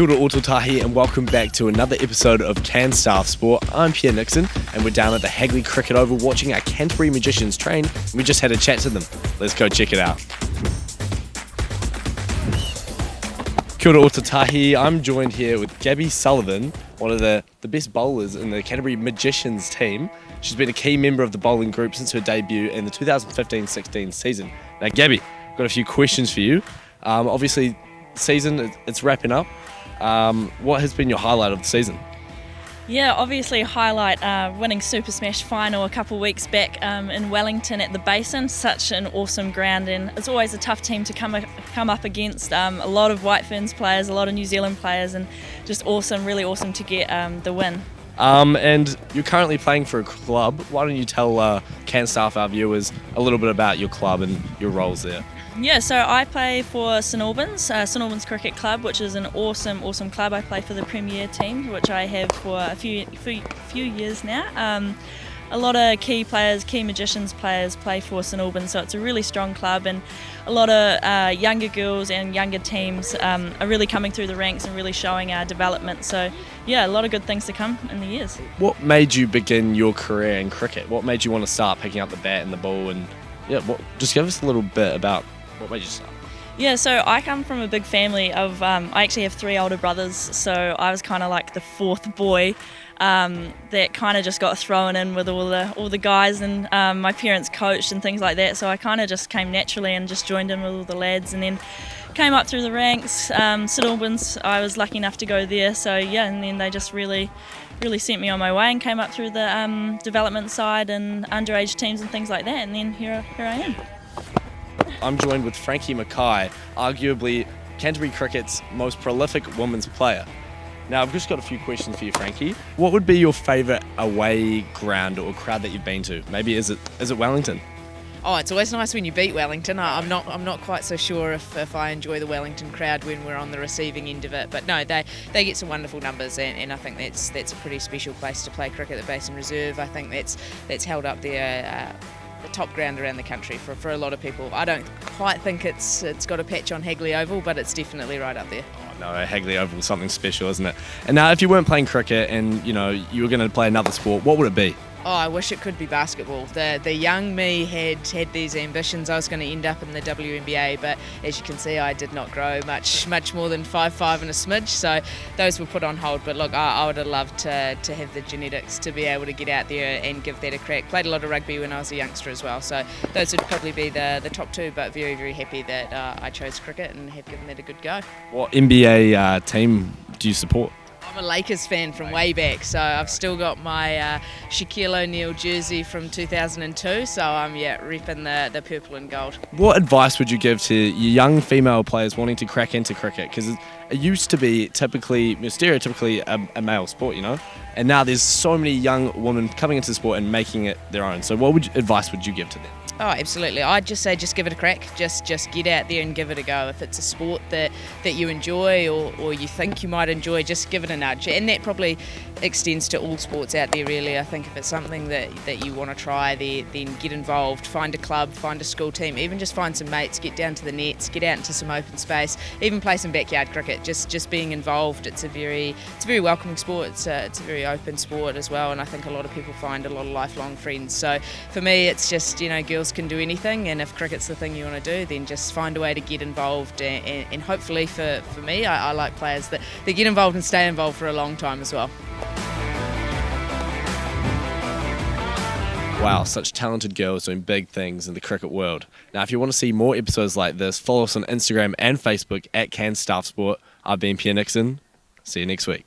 Kia ora Ototahi and welcome back to another episode of Canstaff Sport. I'm Pierre Nixon and we're down at the Hagley Cricket Oval watching our Canterbury Magicians train. We just had a chat to them. Let's go check it out. Kia ora Ototahi. I'm joined here with Gabby Sullivan, one of the best bowlers in the Canterbury Magicians team. She's been a key member of the bowling group since her debut in the 2015-16 season. Now Gabby, I've got a few questions for you. Obviously, season, it's wrapping up. What has been your highlight of the season? Yeah, obviously highlight winning Super Smash final a couple of weeks back in Wellington at the Basin. Such an awesome ground, and it's always a tough team to come up against. A lot of White Ferns players, a lot of New Zealand players, and just awesome, really awesome to get the win. And you're currently playing for a club. Why don't you tell Canstaff, our viewers, a little bit about your club and your roles there? Yeah, so I play for St Albans Cricket Club, which is an awesome club. I play for the Premier team, which I have for a few years now. A lot of key Magicians players play for St Albans, so it's a really strong club, and a lot of younger girls and younger teams are really coming through the ranks and really showing our development. So yeah, a lot of good things to come in the years. What made you begin your career in cricket? What made you want to start picking up the bat and the ball? And just give us a little bit about what made you start? Yeah, so I come from a big family of, I actually have 3 older brothers, so I was kind of like the 4th boy that kind of just got thrown in with all the guys, and my parents coached and things like that, so I kind of just came naturally and just joined in with all the lads, and then came up through the ranks. St Albans, I was lucky enough to go there, so yeah, and then they just really sent me on my way and came up through the development side and underage teams and things like that, and then here I am. I'm joined with Frankie Mackay, arguably Canterbury Cricket's most prolific women's player. Now, I've just got a few questions for you, Frankie. What would be your favourite away ground or crowd that you've been to? Maybe is it Wellington? Oh, it's always nice when you beat Wellington. I'm not quite so sure if I enjoy the Wellington crowd when we're on the receiving end of it. But no, they get some wonderful numbers, and I think that's a pretty special place to play cricket, the Basin Reserve. I think that's held up there. The top ground around the country for a lot of people. I don't quite think it's got a patch on Hagley Oval, but it's definitely right up there. Oh no, Hagley Oval is something special, isn't it? And now, if you weren't playing cricket and you were going to play another sport, what would it be? Oh, I wish it could be basketball. The young me had these ambitions. I was going to end up in the WNBA, but as you can see, I did not grow much more than 5'5" and a smidge, so those were put on hold. But look, I would have loved to have the genetics to be able to get out there and give that a crack. Played a lot of rugby when I was a youngster as well, so those would probably be the top 2, but very, very happy that I chose cricket and have given that a good go. What NBA team do you support? I'm a Lakers fan from way back, so I've still got my Shaquille O'Neal jersey from 2002, so I'm repping the purple and gold. What advice would you give to young female players wanting to crack into cricket? Because it used to be stereotypically a male sport, and now there's so many young women coming into the sport and making it their own. So what advice would you give to them? Oh, absolutely. I'd just say just give it a crack. Just get out there and give it a go. If it's a sport that you enjoy or you think you might enjoy, just give it a nudge. And that probably extends to all sports out there, really. I think if it's something that you want to try, then get involved. Find a club, find a school team, even just find some mates, get down to the nets, get out into some open space, even play some backyard cricket. Just being involved. It's a very welcoming sport. It's a very open sport as well, and I think a lot of people find a lot of lifelong friends. So for me, it's just, girls can do anything, and if cricket's the thing you want to do, then just find a way to get involved, and hopefully for me, I like players that get involved and stay involved for a long time as well. Wow, such talented girls doing big things in the cricket world. Now, if you want to see more episodes like this, follow us on Instagram and Facebook at Canstaff Sport. I've been Pierre Nixon. See you next week.